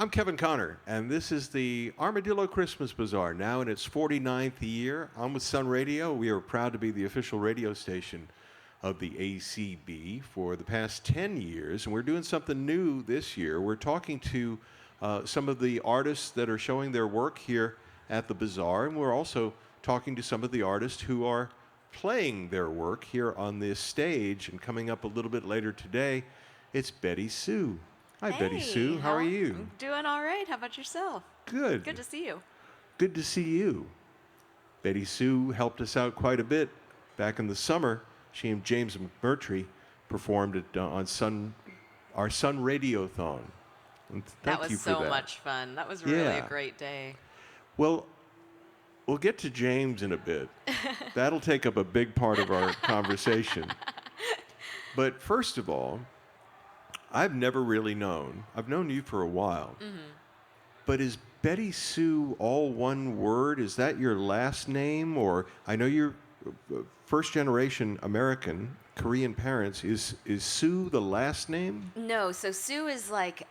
I'm Kevin Connor, and this is the Armadillo Christmas Bazaar, now in its 49th year. I'm with Sun Radio. We are proud to be the official radio station of the ACB for the past 10 years, and we're doing something new this year. We're talking to some of the artists that are showing their work here at the Bazaar, and we're also talking to some of the artists who are playing their work here on this stage. And coming up a little bit later today, it's BettySoo. Hi, Hey, BettySoo. How are you? I'm doing all right. How about yourself? Good. Good to see you. Good to see you. BettySoo helped us out quite a bit back in the summer. She and James McMurtry performed it on our Sun Radiothon. And That thank was you for so that. much fun. That was really Yeah. a great day. Well, we'll get to James in a bit. That'll take up a big part of our conversation. But first of all, I've never really known. I've known you for a while. But is BettySoo all one word? Is that your last name? Or I know you're first generation American, Korean parents. Is Soo the last name? No, so Sue is like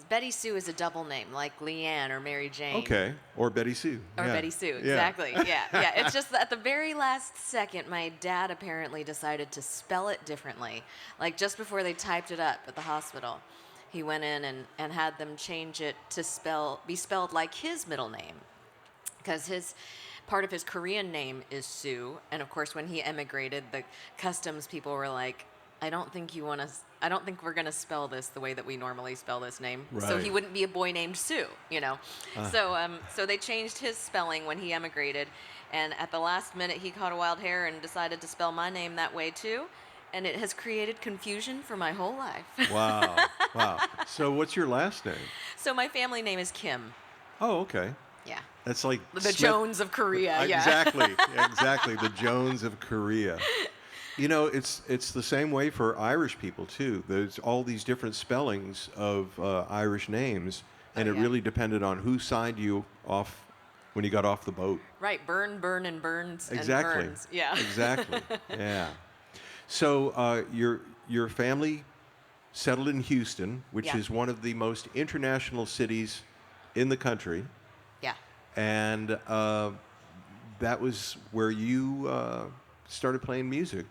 Betty Sue is a double name, like Leanne or Mary Jane. Okay. Or BettySoo. Or Yeah. Betty Sue, Yeah. exactly. Yeah. It's just that at the very last second, my dad apparently decided to spell it differently. Like just before they typed it up at the hospital, he went in and had them change it to be spelled like his middle name, because part of his Korean name is Sue, and of course when he emigrated, the customs people were like, I don't think we're gonna spell this the way that we normally spell this name. So Right. he wouldn't be a boy named Sue, you know. So they changed his spelling when he emigrated, and at the last minute he caught a wild hair and decided to spell my name that way too, and it has created confusion for my whole life. Wow. Wow. So what's your last name? So my family name is Kim. Oh, okay. Yeah. That's like The Smith- Jones of Korea, yeah. Exactly. The Jones of Korea. You know, it's the same way for Irish people too. There's all these different spellings of Irish names, and Oh, it yeah. really depended on who signed you off when you got off the boat. Right, Burn, and Burns, Exactly. and Burns. Yeah. Exactly. Yeah. So your family settled in Houston, which Yeah. is one of the most international cities in the country. Yeah. And that was where you started playing music.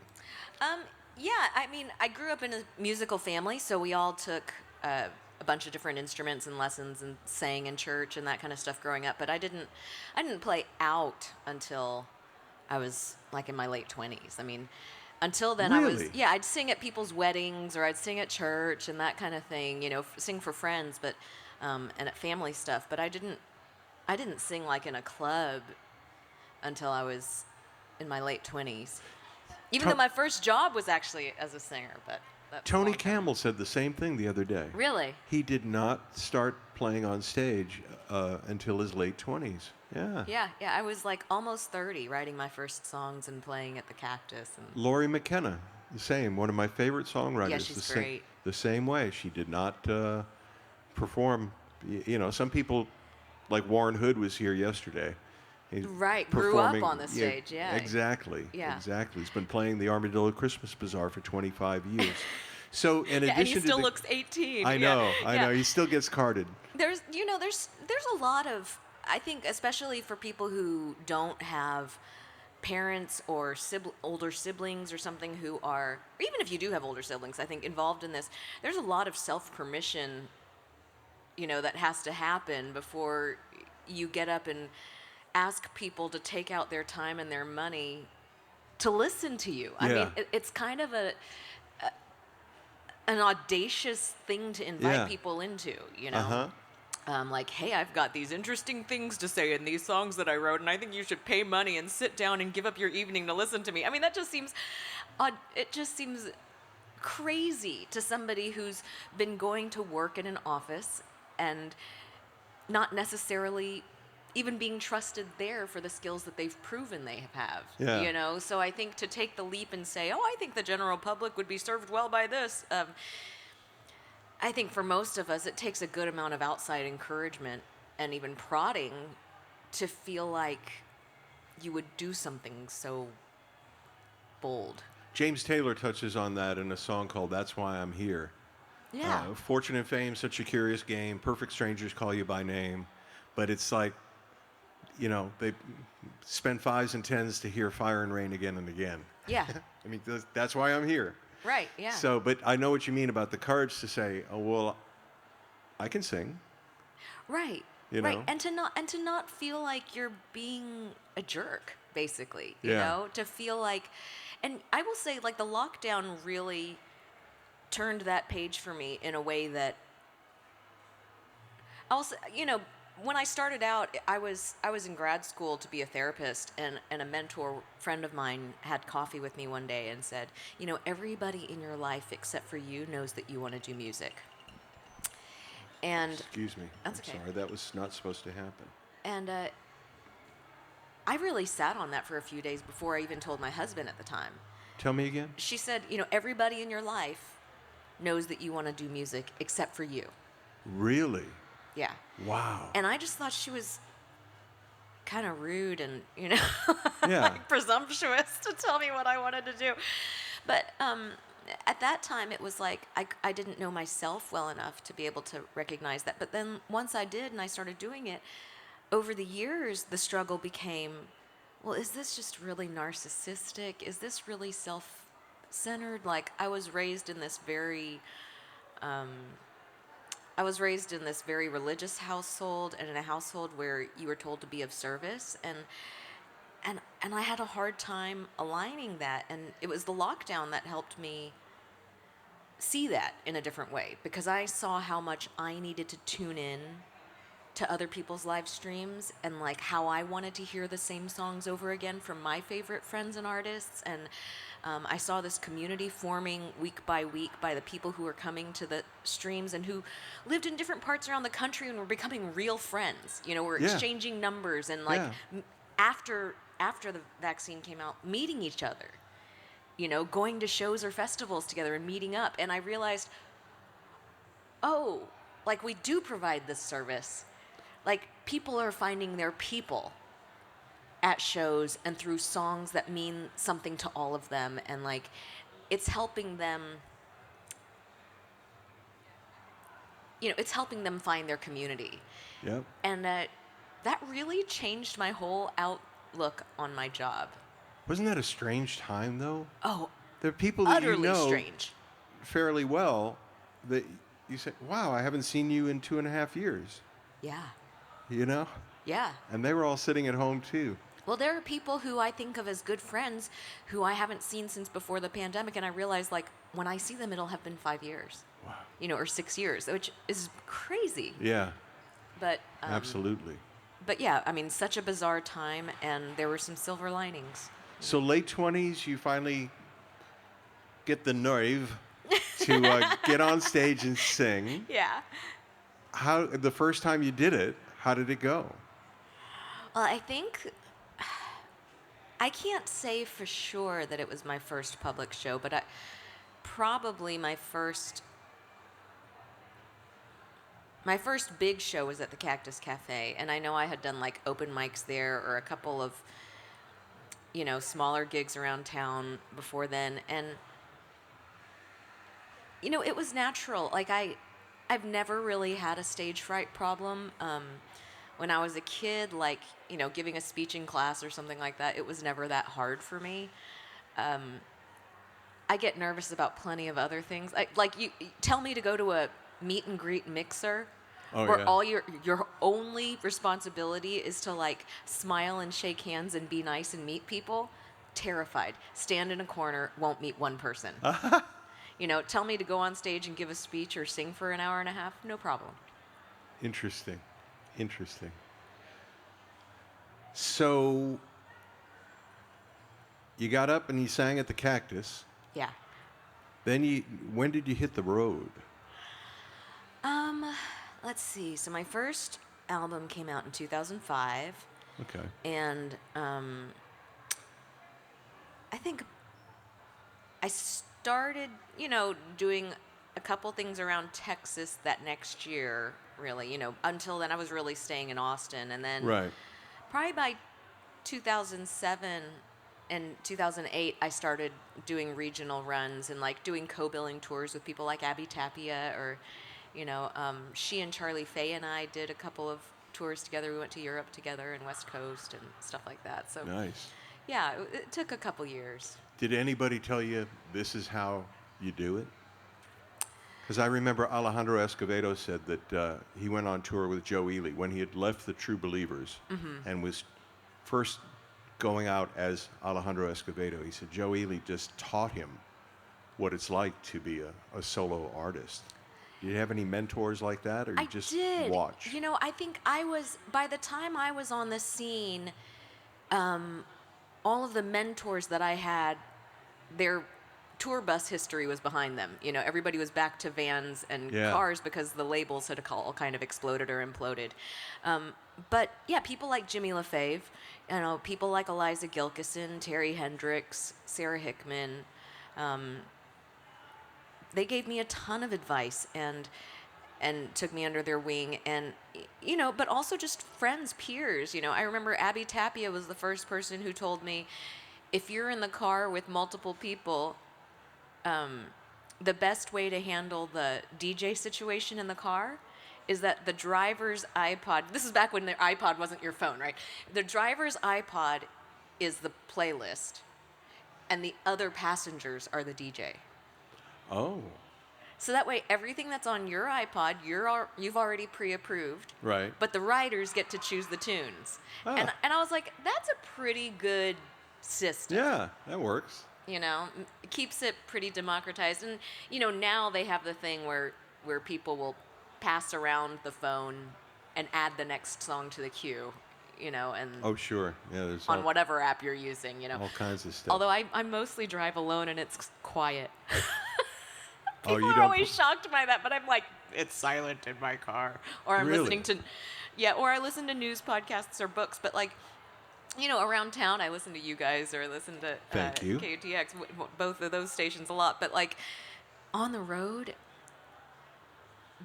Yeah, I mean, I grew up in a musical family, so we all took a bunch of different instruments and lessons and sang in church and that kind of stuff growing up. But I didn't play out until I was like in my late 20s. I mean, until then Really? I'd sing at people's weddings or I'd sing at church and that kind of thing, you know, sing for friends, but and at family stuff. But I didn't sing like in a club until I was in my late 20s. Even though my first job was actually as a singer, but that's a Tony long time. Campbell said the same thing the other day. Really? He did not start playing on stage until his late 20s. Yeah. Yeah. I was like almost 30 writing my first songs and playing at the Cactus. And Lori McKenna, the same. One of my favorite songwriters. Yeah, she's great. The same way. She did not perform. You know, some people, like Warren Hood was here yesterday. He's Right, grew up performing- on the stage, yeah. Exactly. Yeah. Exactly. He's been playing the Armadillo Christmas Bazaar for 25 years. So in addition and he to still the, looks 18. I yeah. know. Yeah. He still gets carded. There's a lot of, I think, especially for people who don't have parents or older siblings or something who are, or even if you do have older siblings, I think involved in this, there's a lot of self-permission, you know, that has to happen before you get up and ask people to take out their time and their money to listen to you. I Yeah. mean, it's kind of an audacious thing to invite Yeah. people into, you know? Uh-huh. Like, hey, I've got these interesting things to say in these songs that I wrote, and I think you should pay money and sit down and give up your evening to listen to me. I mean, that just seems odd. It just seems crazy to somebody who's been going to work in an office and not necessarily even being trusted there for the skills that they've proven they have, Yeah. you know? So I think to take the leap and say, oh, I think the general public would be served well by this, I think for most of us, it takes a good amount of outside encouragement and even prodding to feel like you would do something so bold. James Taylor touches on that in a song called That's Why I'm Here. Yeah. Fortune and Fame, such a curious game. Perfect Strangers Call You by Name. But it's like, they spend fives and tens to hear Fire and Rain again and again. Yeah. I mean, that's why I'm here. Right. Yeah. So, but I know what you mean about the courage to say, oh, well, I can sing. Right. You Right. know? And to not feel like you're being a jerk, basically. Yeah. To feel like, and I will say, like, the lockdown really turned that page for me in a way that also, when I started out, I was in grad school to be a therapist, and a mentor friend of mine had coffee with me one day and said, everybody in your life except for you knows that you want to do music. And Excuse me. That's I'm okay. sorry. That was not supposed to happen. And I really sat on that for a few days before I even told my husband at the time. Tell me again. She said, everybody in your life knows that you want to do music except for you. Really? Yeah. Wow. And I just thought she was kind of rude and, Yeah. like presumptuous to tell me what I wanted to do. But at that time, it was like I didn't know myself well enough to be able to recognize that. But then once I did and I started doing it, over the years, the struggle became, well, is this just really narcissistic? Is this really self-centered? Like, I was raised in this very religious household, and in a household where you were told to be of service, and I had a hard time aligning that, and it was the lockdown that helped me see that in a different way, because I saw how much I needed to tune in to other people's live streams, and like how I wanted to hear the same songs over again from my favorite friends and artists. And I saw this community forming week by week by the people who were coming to the streams and who lived in different parts around the country and were becoming real friends. We're Yeah. exchanging numbers, and like Yeah. after the vaccine came out, meeting each other, going to shows or festivals together and meeting up. And I realized, oh, like, we do provide this service. Like, people are finding their people at shows and through songs that mean something to all of them, and like, it's helping them find their community. Yep. And that really changed my whole outlook on my job. Wasn't that a strange time, though? Oh, There are people that utterly you know strange. fairly well that you say, wow, I haven't seen you in 2.5 years. Yeah. Yeah. And they were all sitting at home, too. Well, there are people who I think of as good friends who I haven't seen since before the pandemic, and I realize, like, when I see them, it'll have been 5 years. Wow. Or 6 years, which is crazy. Yeah. But Absolutely. But yeah, I mean, such a bizarre time, and there were some silver linings. So late 20s, you finally get the nerve to get on stage and sing. Yeah. How the first time you did it, how did it go? Well, I think I can't say for sure that it was my first public show, but probably my first big show was at the Cactus Cafe, and I know I had done like open mics there or a couple of smaller gigs around town before then, and it was natural. Like, I've never really had a stage fright problem. When I was a kid, like, giving a speech in class or something like that, it was never that hard for me. I get nervous about plenty of other things. Like you tell me to go to a meet and greet mixer, where yeah. all your only responsibility is to like smile and shake hands and be nice and meet people. Terrified. Stand in a corner, won't meet one person. Tell me to go on stage and give a speech or sing for an hour and a half, no problem. Interesting. So you got up and you sang at the Cactus. Yeah. Then when did you hit the road? Let's see. So my first album came out in 2005. Okay. And I think I started, doing a couple things around Texas that next year, really. Until then I was really staying in Austin. And then Right. probably by 2007, in 2008, I started doing regional runs and like doing co-billing tours with people like Abby Tapia, or, she and Charlie Faye and I did a couple of tours together. We went to Europe together and West Coast and stuff like that. So Nice. yeah, it took a couple years. Did anybody tell you this is how you do it? Because I remember Alejandro Escovedo said that he went on tour with Joe Ely when he had left the True Believers and was first going out as Alejandro Escovedo. He said Joe Ely just taught him what it's like to be a solo artist. Did you have any mentors like that, or you just did. watch? I think by the time I was on the scene, all of the mentors that I had, their tour bus history was behind them. Everybody was back to vans and cars because the labels had all kind of exploded or imploded. But yeah, people like Jimmy LaFave, people like Eliza Gilkison, Terry Hendricks, Sarah Hickman, they gave me a ton of advice and took me under their wing, and but also just friends, peers. I remember Abby Tapia was the first person who told me, if you're in the car with multiple people, the best way to handle the DJ situation in the car is that the driver's iPod, this is back when the iPod wasn't your phone, right? The driver's iPod is the playlist, and the other passengers are the DJ. Oh. So that way, everything that's on your iPod, you've already pre-approved. Right. But the riders get to choose the tunes. Ah. And I was like, that's a pretty good system. Yeah, that works. It keeps it pretty democratized. And, now they have the thing where people will pass around the phone and add the next song to the queue, and Oh, sure. Yeah, there's on whatever app you're using, all kinds of stuff. Although I mostly drive alone and it's quiet. Oh, People you are don't always shocked by that, but I'm like, it's silent in my car. Or I'm Really? listening to, or I listen to news podcasts or books, but like, around town, I listen to you guys or listen to Thank you. KTX, both of those stations a lot. But like, on the road,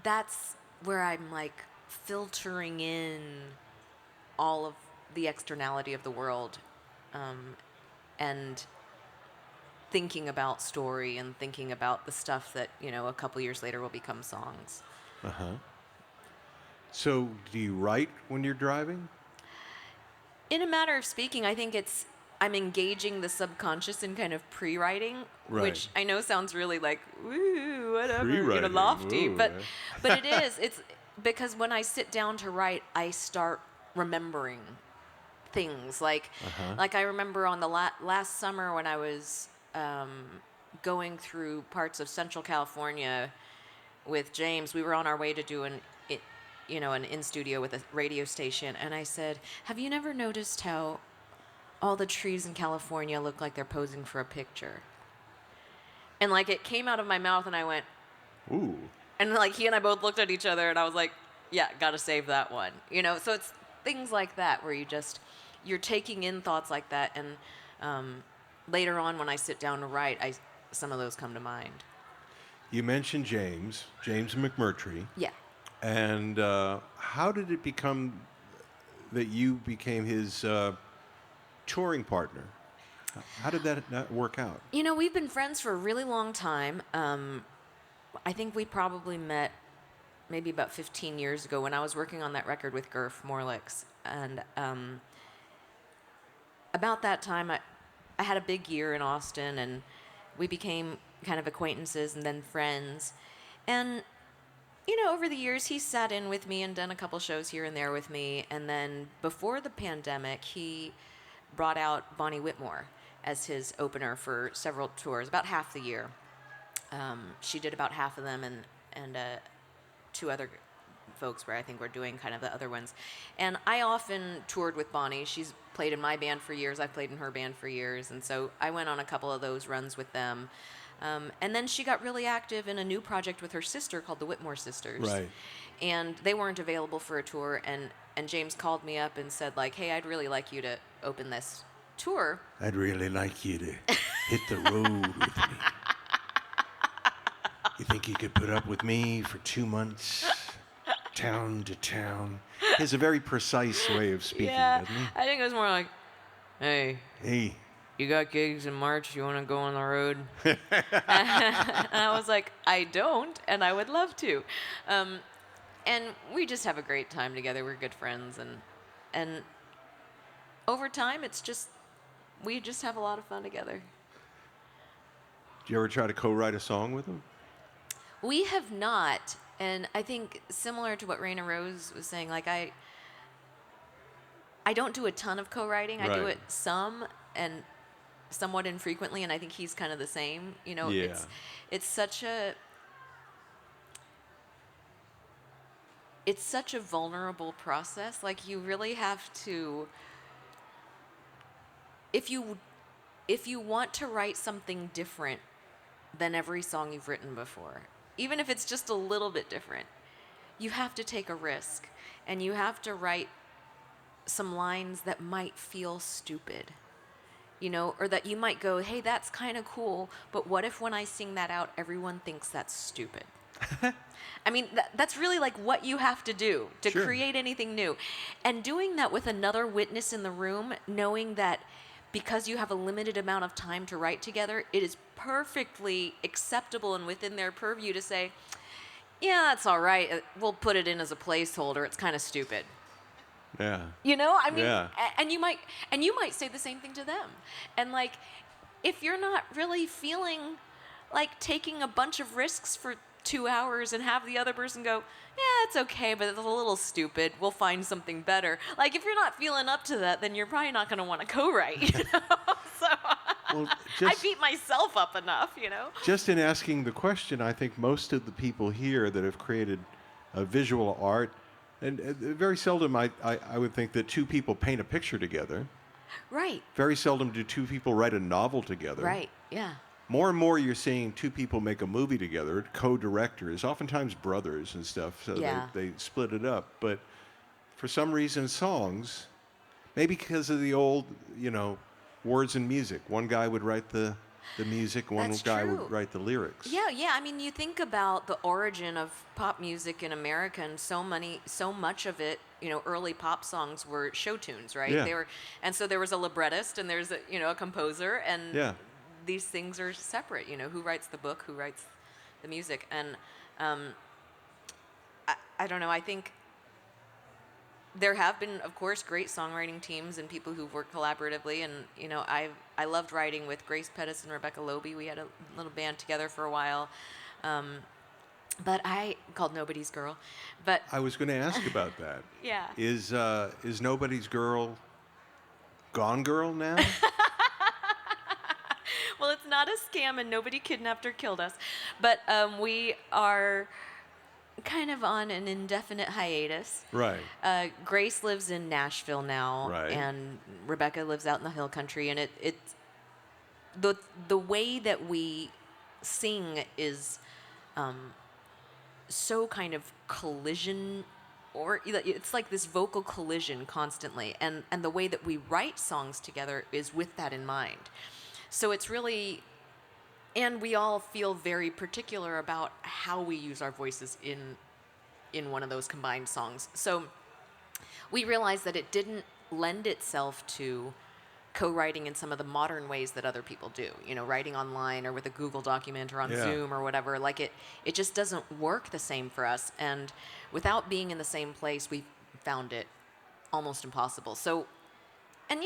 that's where I'm like filtering in all of the externality of the world, and thinking about story and thinking about the stuff that, a couple years later will become songs. Uh-huh. So, do you write when you're driving? In a matter of speaking, I think I'm engaging the subconscious in kind of pre-writing, Right. which I know sounds really like, woo, whatever, Pre-writing, lofty, ooh, but yeah. it is. It's because when I sit down to write, I start remembering things. Like I remember on the last summer when I was going through parts of Central California with James, we were on our way to do an in-studio with a radio station, and I said, have you never noticed how all the trees in California look like they're posing for a picture? And like it came out of my mouth and I went, Ooh. and like he and I both looked at each other and I was like, yeah, gotta save that one. So it's things like that where you're taking in thoughts like that, and later on when I sit down to write, some of those come to mind. You mentioned James McMurtry. Yeah. And how did it become that you became his touring partner? How did that work out? We've been friends for a really long time. I think we probably met maybe about 15 years ago when I was working on that record with Gerf Morlix. And about that time, I had a big year in Austin, and we became kind of acquaintances and then friends. And over the years, he sat in with me and done a couple shows here and there with me. And then before the pandemic, he brought out Bonnie Whitmore as his opener for several tours, about half the year. She did about half of them, and two other folks where I think we're doing kind of the other ones. And I often toured with Bonnie. She's played in my band for years. I've played in her band for years. And so I went on a couple of those runs with them. And then she got really active in a new project with her sister called the Whitmore Sisters. Right. And they weren't available for a tour. And James called me up and said, like, hey, I'd really like you to open this tour. I'd really like you to hit the road with me. You think you could put up with me for 2 months, town to town? He has a very precise way of speaking, Yeah, doesn't he? I think it was more like, hey, Hey, you got gigs in March, you want to go on the road? And I was like, I don't, and I would love to. And we just have a great time together. We're good friends, and over time, we just have a lot of fun together. Do you ever try to co-write a song with them? We have not, and I think similar to what Raina Rose was saying, like I don't do a ton of co-writing. I do Right. it some and somewhat infrequently, and I think he's kind of the same. You know, Yeah. it's such a vulnerable process. Like you really have to, if you want to write something different than every song you've written before, even if it's just a little bit different, you have to take a risk, and you have to write some lines that might feel stupid, you know, or that you might go, hey, that's kind of cool, but what if when I sing that out, everyone thinks that's stupid? I mean, that's really like what you have to do to Sure. create anything new. And doing that with another witness in the room, knowing that because you have a limited amount of time to write together, it is perfectly acceptable and within their purview to say, yeah, that's all right. We'll put it in as a placeholder. It's kind of stupid. Yeah. You know, I mean, Yeah. and you might say the same thing to them. And like, if you're not really feeling like taking a bunch of risks for 2 hours and have the other person go, yeah, it's okay, but it's a little stupid. We'll find something better. Like, if you're not feeling up to that, then you're probably not going to want to co-write. You know? So Well, I beat myself up enough, you know. just in asking the question, I think most of the people here that have created visual art, and very seldom I would think that two people paint a picture together. Right. Very seldom do two people write a novel together. Right. Yeah. More and more you're seeing two people make a movie together, co-directors, oftentimes brothers and stuff, so Yeah. they split it up. But for some reason, songs, maybe because of the old, words and music. One guy would write the music, one That's guy true. would write the lyrics. Yeah. I mean, you think about the origin of pop music in America, and so much of it, early pop songs were show tunes, right? Yeah. And so there was a librettist, and there's a composer, and Yeah. these things are separate. Who writes the book, who writes the music, and I don't know. I think there have been, of course, great songwriting teams and people who've worked collaboratively. And, I loved writing with Grace Pettis and Rebecca Loby. We had a little band together for a while. But I called Nobody's Girl. But I was going to ask about that. yeah. Is Nobody's Girl Gone Girl now? Well, it's not a scam and nobody kidnapped or killed us. But we are kind of on an indefinite hiatus. Right. Grace lives in Nashville now, Right. and Rebecca lives out in the Hill Country, and it's the way that we sing is so kind of collision, or it's like this vocal collision constantly, and the way that we write songs together is with that in mind. So it's really. And we all feel very particular about how we use our voices in one of those combined songs. So we realized that it didn't lend itself to co-writing in some of the modern ways that other people do. Writing online or with a Google document or on Yeah. Zoom or whatever. Like it just doesn't work the same for us. And without being in the same place, we found it almost impossible. So. And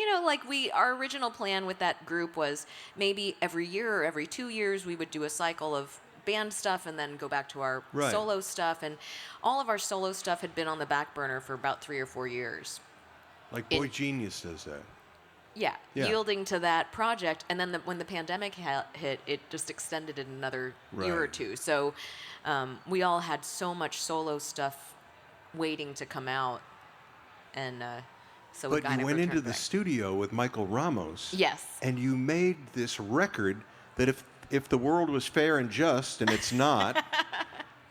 our original plan with that group was maybe every year or every 2 years we would do a cycle of band stuff and then go back to our Right. solo stuff. And all of our solo stuff had been on the back burner for about 3 or 4 years. Like Boy Genius does that. Yeah, Yeah. yielding to that project. And then when the pandemic hit, it just extended it another year or Right. two. So we all had so much solo stuff waiting to come out. And so we But kind you of went into returned the back. studio with Michael Ramos. Yes. And you made this record that if the world was fair and just, and it's not,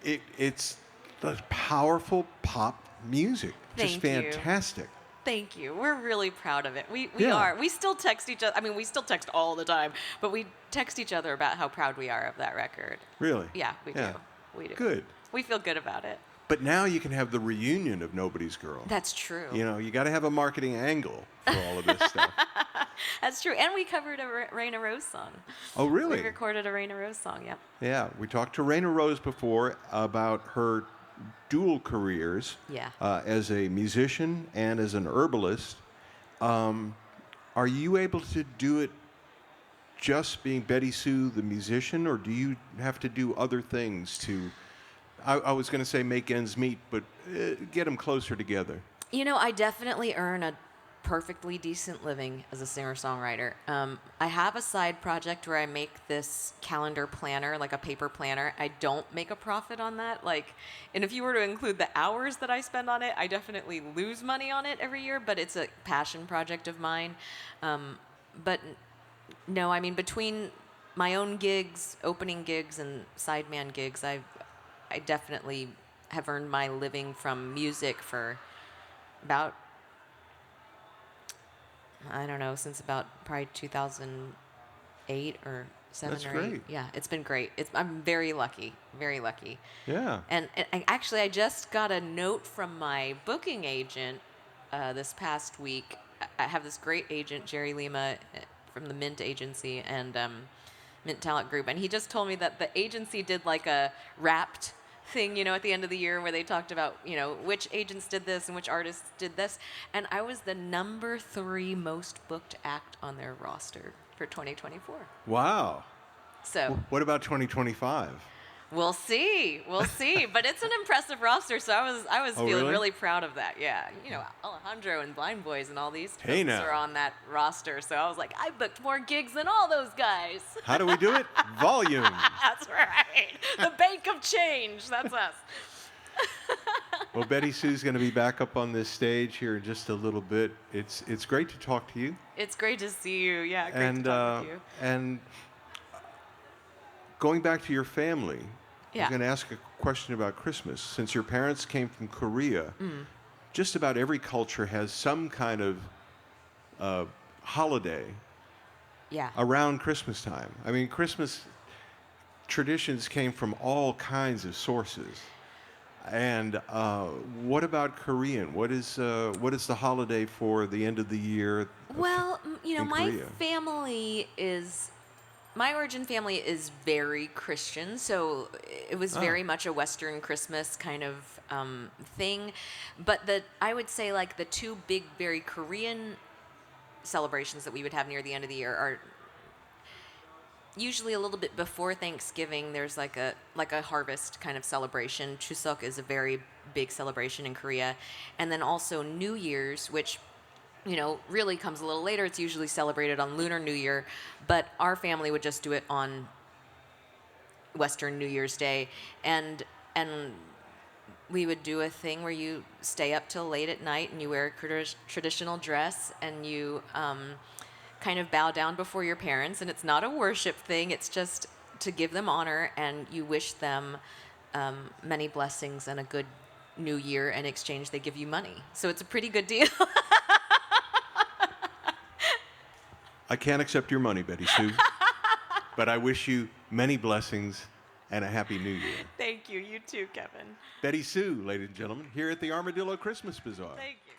it's the powerful pop music. Just Thank you. fantastic. Thank you. We're really proud of it. We Yeah. are. We still text each other. I mean, we still text all the time, but we text each other about how proud we are of that record. Really? Yeah, we Yeah. do. We do. Good. We feel good about it. But now you can have the reunion of Nobody's Girl. That's true. You got to have a marketing angle for all of this stuff. That's true. And we covered a Raina Rose song. Oh, really? We recorded a Raina Rose song, yep. Yeah, we talked to Raina Rose before about her dual careers Yeah. as a musician and as an herbalist. Are you able to do it just being BettySoo the musician, or do you have to do other things to, I was going to say make ends meet, but get them closer together? You know, I definitely earn a perfectly decent living as a singer-songwriter. I have a side project where I make this calendar planner, like a paper planner. I don't make a profit on that. And if you were to include the hours that I spend on it, I definitely lose money on it every year, but it's a passion project of mine. But no, I mean, between my own gigs, opening gigs, and sideman gigs, I definitely have earned my living from music for about, I don't know, since about probably 2008 or 7 That's or great. 8. Yeah, it's been great. I'm very lucky, very lucky. Yeah. And actually, I just got a note from my booking agent this past week. I have this great agent, Jerry Lima, from the Mint Agency and Mint Talent Group, and he just told me that the agency did like a Wrapped thing, at the end of the year where they talked about, which agents did this and which artists did this, and I was the number 3 most booked act on their roster for 2024. Wow. So What about 2025? we'll see, but it's an impressive roster. So I was Oh, feeling really? really proud of that. Yeah, Alejandro and Blind Boys and all these Hey, folks now. are on that roster. So I was like, I booked more gigs than all those guys. How do we do it? Volume. That's right. The bank of change. That's us. Well, BettySoo's going to be back up on this stage here in just a little bit. It's great to talk to you. It's great to see you. Yeah, great to talk with you. And going back to your family, Yeah. I'm going to ask a question about Christmas. Since your parents came from Korea, just about every culture has some kind of holiday Yeah. around Christmas time. I mean, Christmas traditions came from all kinds of sources. And what about Korean? What is the holiday for the end of the year? Well, in Korea? My origin family is very Christian, so it was very much a Western Christmas kind of thing. But I would say like the 2 big, very Korean celebrations that we would have near the end of the year are usually a little bit before Thanksgiving. There's like a harvest kind of celebration. Chuseok is a very big celebration in Korea, and then also New Year's, which really comes a little later. It's usually celebrated on Lunar New Year, but our family would just do it on Western New Year's Day, and we would do a thing where you stay up till late at night and you wear a traditional dress and you kind of bow down before your parents, and it's not a worship thing. It's just to give them honor, and you wish them many blessings and a good new year. In exchange, they give you money. So it's a pretty good deal. I can't accept your money, BettySoo, but I wish you many blessings and a happy new year. Thank you. You too, Kevin. BettySoo, ladies and gentlemen, here at the Armadillo Christmas Bazaar. Thank you.